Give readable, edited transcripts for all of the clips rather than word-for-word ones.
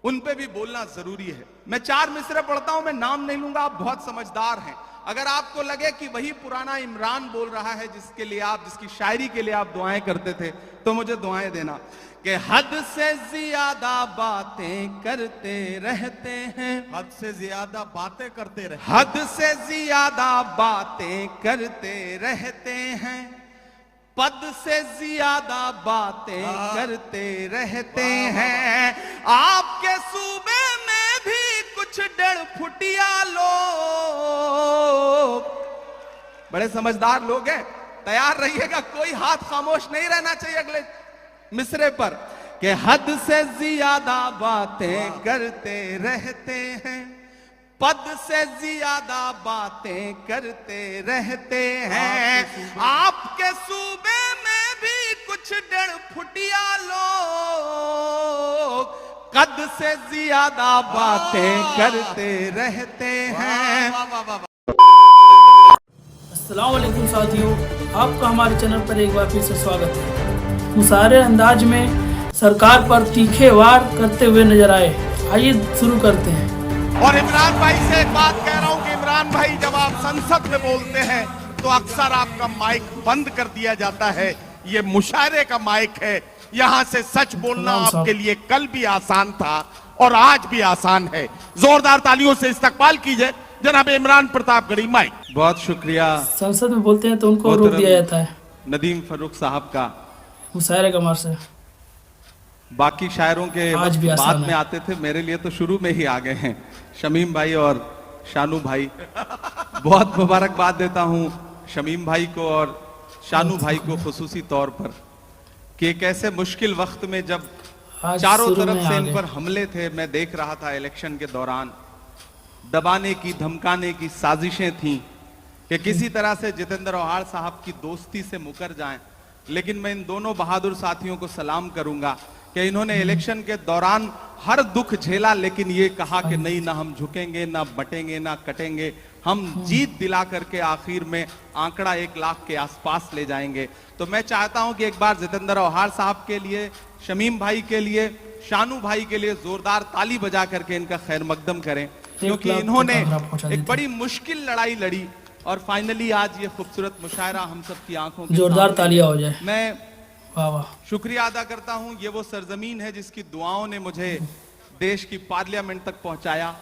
उन पे भी बोलना जरूरी है। मैं 4 मिसरे पढ़ता हूं, मैं नाम नहीं लूंगा, आप बहुत समझदार हैं। अगर आपको लगे कि वही पुराना इमरान बोल रहा है जिसके लिए आप, जिसकी शायरी के लिए आप दुआएं करते थे, तो मुझे दुआएं देना कि हद से ज्यादा बातें करते रहते हैं, हद से ज्यादा बातें करते रहे, हद से ज्यादा बातें करते रहते हैं, पद से ज्यादा बातें करते रहते हैं। आपके सूबे में भी कुछ 1.5 फुटिया लोग, बड़े समझदार लोग हैं, तैयार रहिएगा, कोई हाथ खामोश नहीं रहना चाहिए अगले मिसरे पर कि हद से ज्यादा बातें करते रहते हैं, पद से ज्यादा बातें करते रहते हैं। आपके सूबे में भी कुछ 1.5 फुटिया लोग कद से ज्यादा बातें करते रहते हैं। अस्सलाम वालेकुम साथियों, आपका हमारे चैनल पर एक बार फिर से स्वागत है। मुशायरे अंदाज में सरकार पर तीखे वार करते हुए नजर आए। आइए शुरू करते हैं। और इमरान भाई से एक बात कह रहा हूं कि इमरान भाई, जब आप संसद में बोलते हैं तो अक्सर आपका माइक बंद कर दिया जाता है। ये मुशायरे का माइक है, यहां से सच बोलना आपके लिए कल भी आसान था और आज भी आसान है। जोरदार तालियों से इस्तकबाल कीजिए जनाब इमरान प्रतापगढ़ी माइक। बहुत शुक्रिया। संसद में बोलते हैं तो उनको रोक दिया जाता है। नदीम फरूक साहब का मुशायरे का मार से बाकी शायरों के आज भी बाद में आते थे, मेरे लिए तो शुरू में ही आ गए हैं। शमीम भाई और शानू भाई, बहुत मुबारकबाद देता हूं शमीम भाई को और शानू भाई को खुसूसी तौर पर कि एक ऐसे मुश्किल वक्त में जब चारों तरफ से इन पर हमले थे, मैं देख रहा था इलेक्शन के दौरान दबाने की, धमकाने की साजिशें थीं कि किसी तरह से जितेंद्र औहाड़ साहब की दोस्ती से मुकर जाएं। लेकिन मैं इन दोनों बहादुर साथियों को सलाम करूंगा कि इन्होंने इलेक्शन के दौरान हर दुख झेला, लेकिन ये कहा कि नहीं, ना हम झुकेंगे, ना बटेंगे, ना कटेंगे, हम जीत दिला करके आखिर में आंकड़ा 1 लाख के आसपास ले जाएंगे। तो मैं चाहता हूं कि एक बार जितेंद्र औहाड़ साहब के लिए, शमीम भाई के लिए, शानू भाई के लिए जोरदार ताली बजा करके इनका खैर मकदम करें, क्योंकि इन्होंने एक बड़ी मुश्किल लड़ाई लड़ी और फाइनली आज ये खूबसूरत मुशायरा हम सब की आंखों के जोरदार तालियां हो जाए। मैं वाह वाह, शुक्रिया अदा करता हूं। ये वो सरजमीन है जिसकी दुआओं ने मुझे देश की पार्लियामेंट तक पहुंचाया।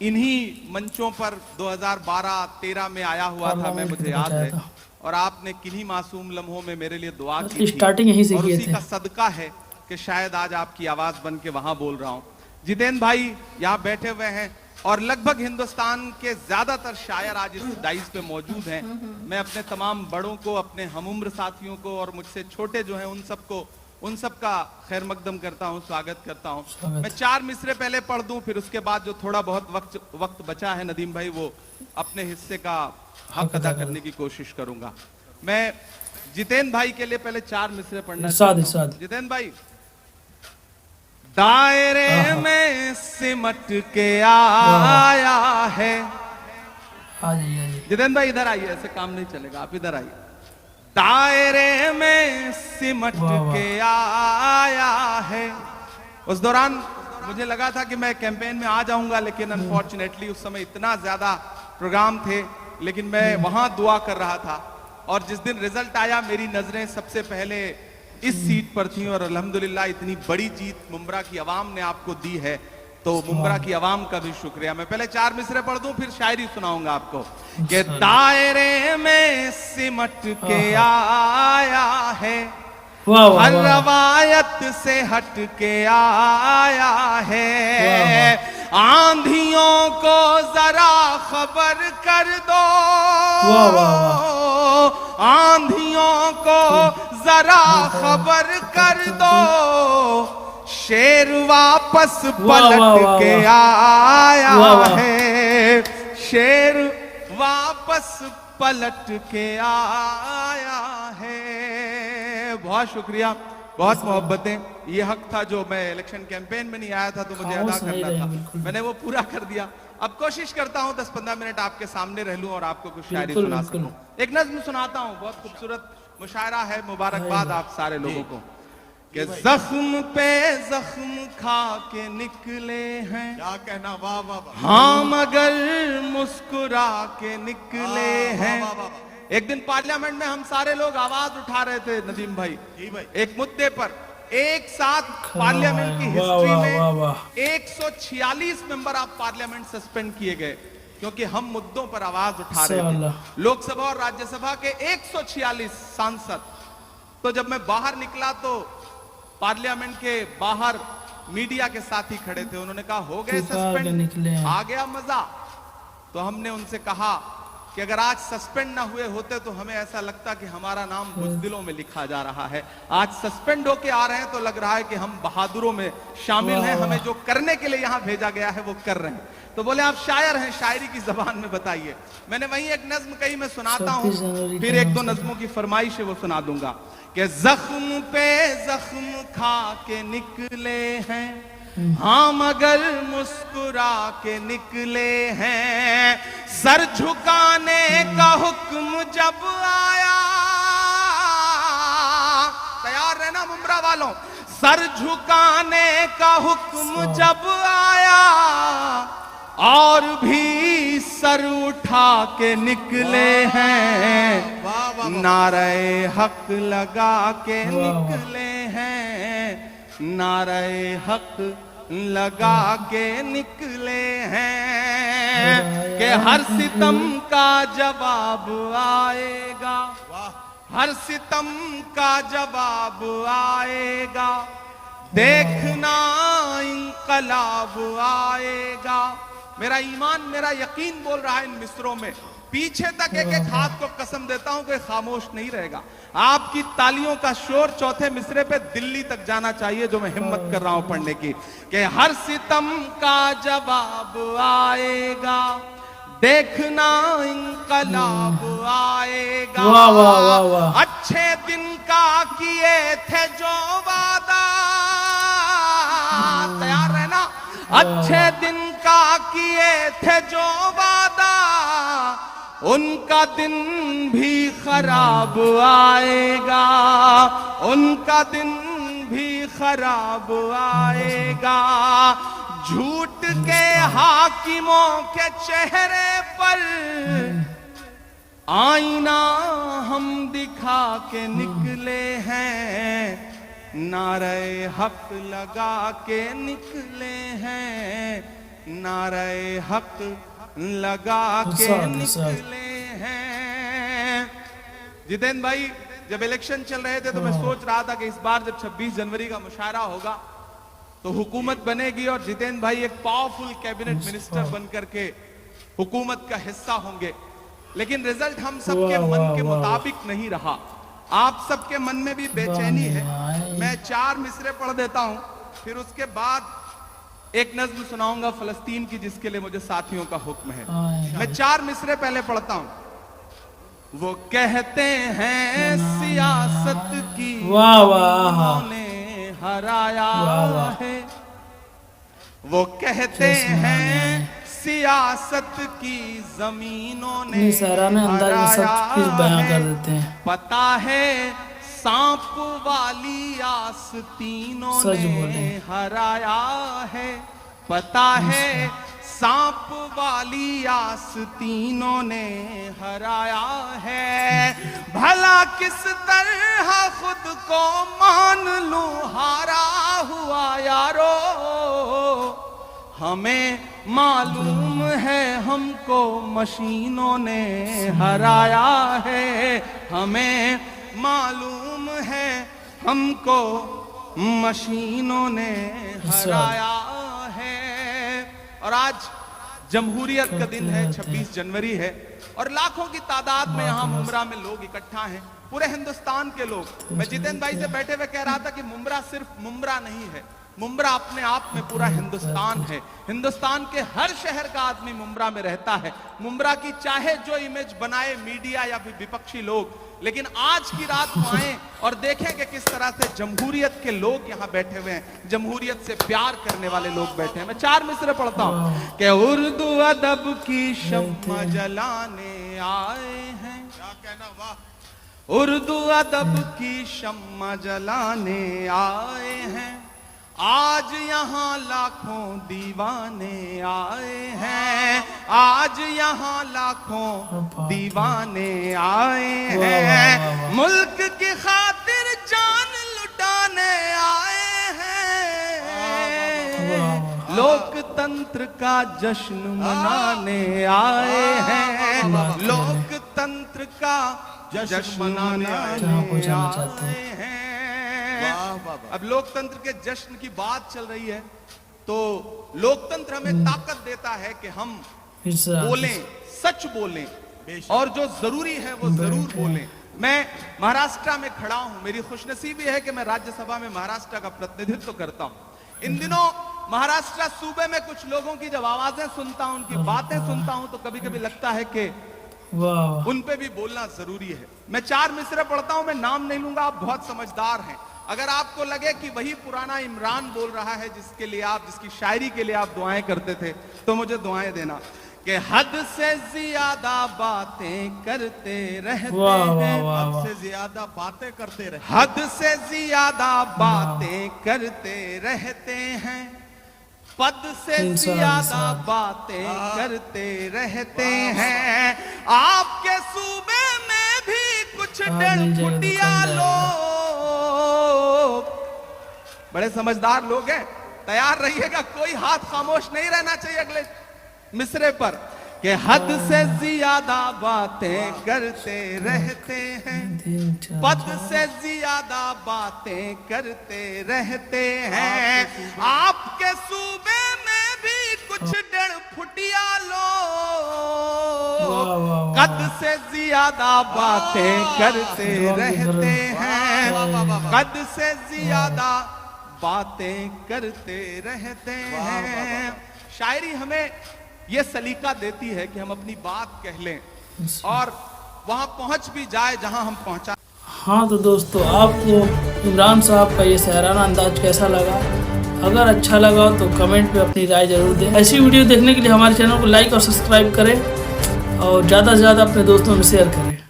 इन्हीं मंचों पर 2012-13 में आया हुआ था मैं, मुझे याद है, और आपने किन्हीं मासूम लम्हों में मेरे लिए दुआ की थी। स्टार्टिंग यहीं से और किए उसी थे। का सदका है कि शायद आज आपकी आवाज बन के वहां बोल रहा हूं। जितेंद्र भाई यहाँ बैठे हुए हैं और लगभग हिंदुस्तान के ज्यादातर शायर आज इस डाइस पे मौजूद हैं। मैं अपने तमाम बड़ों को, अपने हमउम्र साथियों को और मुझसे छोटे जो हैं उन सब का खैर मकदम करता हूं, स्वागत करता हूं। मैं 4 मिसरे पहले पढ़ दूं, फिर उसके बाद जो थोड़ा बहुत वक्त बचा है नदीम भाई, वो अपने हिस्से का हक अदा करने की कोशिश करूंगा। मैं जितेंद्र भाई के लिए पहले 4 मिसरे पढ़ना चाहता हूं। जितेंद्र भाई, दायरे में सिमट के आया है। जितेंद्र भाई इधर आइए, ऐसे काम नहीं चलेगा, आप इधर आइए। दायरे में सिमट के आया है। उस दौरान मुझे लगा था कि मैं कैंपेन में आ जाऊंगा, लेकिन अनफॉर्चुनेटली उस समय इतना ज्यादा प्रोग्राम थे, लेकिन मैं वहां दुआ कर रहा था। और जिस दिन रिजल्ट आया, मेरी नजरें सबसे पहले इस सीट पर थी और अल्हम्दुलिल्लाह इतनी बड़ी जीत मुंब्रा की आवाम ने आपको दी है, तो मुंब्रा की आवाम का भी शुक्रिया। मैं पहले 4 मिसरे पढ़ दूं, फिर शायरी सुनाऊंगा आपको कि दायरे में सिमट के आया है, हर रवायत से हट के आया है। आंधियों को जरा खबर कर दो, आंधियों को जरा खबर कर दो, शेर वापस पलट के आया है, शेर वापस पलट के आया है। बहुत शुक्रिया, बहुत मोहब्बतें। ये हक था जो मैं इलेक्शन कैंपेन में नहीं आया था तो मुझे अदा करना था, मैंने वो पूरा कर दिया। अब कोशिश करता हूं 10-15 मिनट आपके सामने रह लूं और आपको कुछ शायरी सुना सकूं। एक नज्म सुनाता हूं, बहुत खूबसूरत मुशायरा है। मुबारकबाद आप सारे लोगों को कि जख्म पे जख्म खा के निकले हैं, क्या कहना, वाह वाह वाह। हाँ मगर मुस्कुरा के निकले हैं। वाह, वाह, वाह। एक दिन पार्लियामेंट में हम सारे लोग आवाज उठा रहे थे नदीम भाई, जी भाई। एक मुद्दे पर। एक साथ पार्लियामेंट की वाह, हिस्ट्री वाह, में वाह, वाह। 146 मेंबर ऑफ पार्लियामेंट सस्पेंड किए गए क्योंकि हम मुद्दों पर आवाज उठा रहे साला। थे। लोकसभा और राज्यसभा के 146 सांसद। तो जब मैं बाहर निकला तो पार्लियामेंट के बाहर मीडिया के साथी खड़े थे, उन्होंने कहा हो गए निकाल के सस्पेंड, निकले हैं। आ गया मजा। तो हमने उनसे कहा कि अगर आज सस्पेंड ना हुए होते तो हमें ऐसा लगता कि हमारा नाम बुज़दिलों में लिखा जा रहा है। आज सस्पेंड होके आ रहे हैं तो लग रहा है कि हम बहादुरों में शामिल हैं, वाह, हमें वाह। जो करने के लिए यहाँ भेजा गया है वो कर रहे हैं। तो बोले आप शायर हैं, शायरी की जबान में बताइए। मैंने वहीं एक नज्म कही, मैं सुनाता हूँ, 26 जनवरी फिर के एक दो नाम से। नज्मों की फरमाइश है वो सुना दूंगा। कि जख्म पे जख्म खा के निकले हैं, हाँ मगर मुस्कुरा के निकले हैं। सर झुकाने का हुक्म जब आया, तैयार रहना मुमरा वालों, सर झुकाने का हुक्म जब आया और भी सर उठा के निकले हैं। वाह, वाह, वाह। नारे हक लगा के वाह, वाह। निकले हैं, नारे हक लगा के निकले हैं। कि हर सितम का जवाब आएगा, वाह। हर सितम का जवाब आएगा, देखना इंकलाब आएगा। मेरा ईमान, मेरा यकीन बोल रहा है इन मिसरों में। पीछे तक एक एक हाथ को कसम देता हूं कि खामोश नहीं रहेगा। आपकी तालियों का शोर चौथे मिसरे पे दिल्ली तक जाना चाहिए, जो मैं हिम्मत कर रहा हूं पढ़ने की। कि हर सितम का जवाब आएगा, देखना इंकलाब आएगा। वाह, वाह, वाह, वाह। अच्छे दिन का किए थे जो वादा, तैयार रहना, अच्छे दिन का किए थे जो वादा, उनका दिन भी खराब आएगा, उनका दिन भी खराब आएगा। झूठ के हाकिमों के चेहरे पर आईना हम दिखा के निकले हैं, नारे हक लगा के निकले हैं, नारे हक लगा के निकले हैं। जितेंद्र भाई, जब इलेक्शन चल रहे थे तो मैं सोच रहा था कि इस बार जब 26 जनवरी का मुशायरा होगा तो हुकूमत बनेगी और जितेंद्र भाई एक पावरफुल कैबिनेट मिनिस्टर बनकर के हुकूमत का हिस्सा होंगे। लेकिन रिजल्ट हम सबके मन के मुताबिक नहीं रहा। आप सबके मन में भी बेचैनी है। मैं 4 मिसरे पढ़ देता हूं, फिर उसके बाद एक नज्म सुनाऊंगा फलस्तीन की, जिसके लिए मुझे साथियों का हुक्म है। मैं 4 मिसरे पहले पढ़ता हूं। वो कहते हैं सियासत की वाह वाह उन्होंने हराया वाह। है, वो कहते हैं सियासत की जमीनों ने इतनी सराहना अंदाज में सब कुछ बयां कर देते हैं। पता है सांप वाली आस्तीनों सच ने बोले। हराया है, पता है सांप वाली आस्तीनों ने हराया है। भला किस तरह खुद को मान लूं हारा हुआ यारो, हमें मालूम है हमको मशीनों ने हराया है, हमें मालूम है हमको मशीनों ने हराया है। और आज जमहूरियत का दिन है, 26 जनवरी है और लाखों की तादाद में यहाँ मुमरा में लोग इकट्ठा हैं, पूरे हिंदुस्तान के लोग। मैं जितेंद्र भाई से बैठे हुए कह रहा था कि मुमरा सिर्फ मुमरा नहीं है, मुमरा अपने आप में पूरा हिंदुस्तान है। हिंदुस्तान के हर शहर का आदमी मुमरा में रहता है। मुमरा की चाहे जो इमेज बनाए मीडिया या फिर विपक्षी लोग, लेकिन आज की रात को आए और देखें कि किस तरह से जमहूरियत के लोग यहाँ बैठे हुए हैं, जमहूरियत से प्यार करने वाले लोग बैठे हैं। मैं 4 मिसरे पढ़ता हूँ कि उर्दू अदब की शम्मा जलाने आए हैं, क्या कहना, वाह। उर्दू अदब की शम्मा जलाने आए हैं, आज यहाँ लाखों दीवाने आए हैं, आज यहाँ लाखों दीवाने आए हैं, मुल्क की खातिर जान लुटाने आए हैं, लोकतंत्र का जश्न मनाने आए हैं, लोकतंत्र का जश्न मनाने जहाँ पहुँचाना चाहते आए हैं। हैं। वाह, वाह, वाह। अब लोकतंत्र के जश्न की बात चल रही है, तो लोकतंत्र हमें ताकत देता है कि हम फिर से बोलें, सच बोलें, और जो जरूरी है वो जरूर बोलें। मैं महाराष्ट्र में खड़ा हूं, मेरी खुशनसीबी है कि मैं राज्यसभा में महाराष्ट्र का प्रतिनिधित्व करता हूं। इन दिनों महाराष्ट्र सूबे में कुछ लोगों की जब आवाजें सुनता हूं, उनकी बातें सुनता हूं, तो कभी कभी लगता है कि वाह उन पे भी बोलना जरूरी है। मैं 4 मिसरे पढ़ता हूं, मैं नाम नहीं लूंगा, आप बहुत समझदार हैं। अगर आपको लगे कि वही पुराना इमरान बोल रहा है जिसके लिए आप, जिसकी शायरी के लिए आप दुआएं करते थे, तो मुझे दुआएं देना कि हद से ज्यादा बातें करते रहते वाह वाह हैं, वाह हद वाह से ज्यादा बातें करते रहे। हद से ज्यादा बातें करते रहते हैं, पद से इंसान ज्यादा इंसान। बातें करते रहते हैं, आपके सूबे में भी कुछ हाँ, डर मिल जाएगा, फुटिया दुकान लोग, बड़े समझदार लोग हैं, तैयार रहिएगा, कोई हाथ खामोश नहीं रहना चाहिए अगले मिसरे पर, कि हद से ज्यादा बातें करते रहते हैं, दिन चार पद से ज्यादा बातें करते रहते हैं, आपके सूबे में भी कुछ डेढ़ फुटिया वाह, वाह, लोग वाह। कद से ज्यादा बातें करते रहते हैं, कद से ज्यादा बातें करते रहते हैं। शायरी हमें ये सलीका देती है कि हम अपनी बात कह लें और वहां पहुंच भी जाए जहां हम पहुंचा। हाँ तो दोस्तों, आपको इमरान साहब का ये शायराना अंदाज कैसा लगा? अगर अच्छा लगा तो कमेंट पे अपनी राय जरूर दें। ऐसी वीडियो देखने के लिए हमारे चैनल को लाइक और सब्सक्राइब करें और ज़्यादा से ज़्यादा अपने दोस्तों में शेयर करें।